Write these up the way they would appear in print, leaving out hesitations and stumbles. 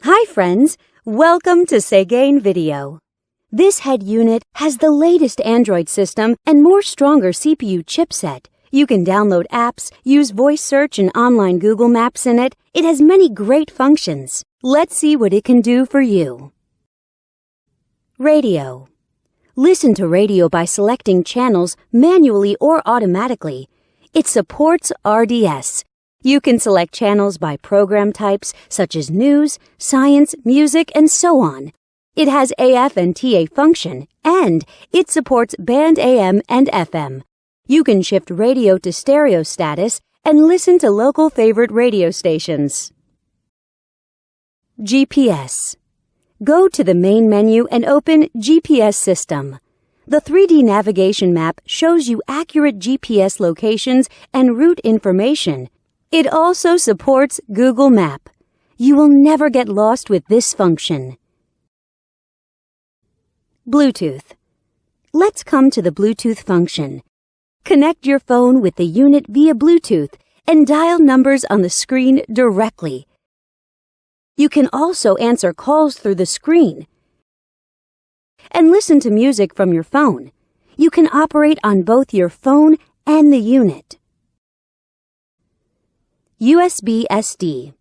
Hi friends, welcome to Segain Video. This head unit has the latest Android system and more stronger CPU chipset. You can download apps, use voice search and online Google Maps in it. It has many great functions. Let's see what it can do for you. Radio. Listen to radio by selecting channels manually or automatically. It supports RDS. You can select channels by program types such as news, science, music, and so on. It has AF and TA function, and it supports band AM and FM. You can shift radio to stereo status and listen to local favorite radio stations. GPS. Go to the main menu and open GPS System. The 3D navigation map shows you accurate GPS locations and route information. It also supports Google Map. You will never get lost with this function. Bluetooth. Let's come to the Bluetooth function. Connect your phone with the unit via Bluetooth and dial numbers on the screen directly. You can also answer calls through the screen and listen to music from your phone. You can operate on both your phone and the unit. USB SD.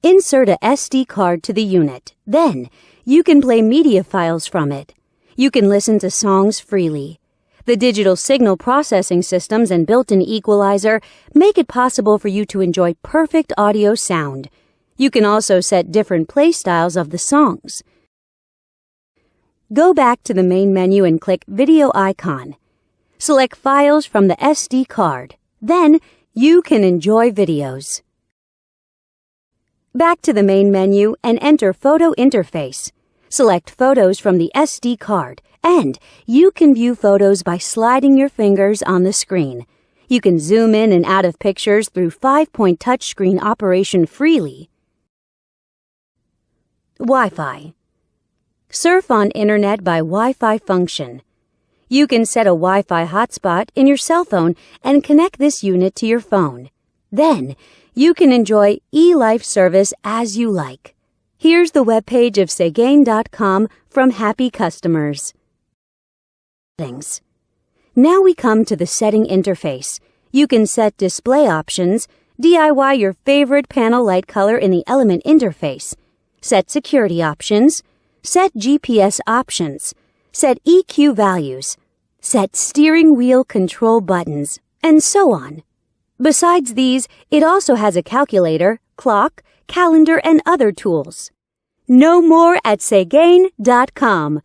Insert a SD card to the unit. Then, you can play media files from it. You can listen to songs freely. The digital signal processing systems and built-in equalizer make it possible for you to enjoy perfect audio sound. You can also set different play styles of the songs. Go back to the main menu and click Video icon. Select Files from the SD card. Then, you can enjoy videos. Back to the main menu and enter Photo Interface. Select Photos from the SD card, and you can view photos by sliding your fingers on the screen. You can zoom in and out of pictures through 5-point touchscreen operation freely. Wi-Fi. Surf on Internet by Wi-Fi function. You can set a Wi-Fi hotspot in your cell phone and connect this unit to your phone. Then, you can enjoy eLife service as you like. Here's the webpage of Segain.com from happy customers. Settings. Now we come to the setting interface. You can set display options, DIY your favorite panel light color in the element interface, set security options, set GPS options, set EQ values, set steering wheel control buttons, and so on. Besides these, it also has a calculator, clock, calendar, and other tools. Know more at Segain.com.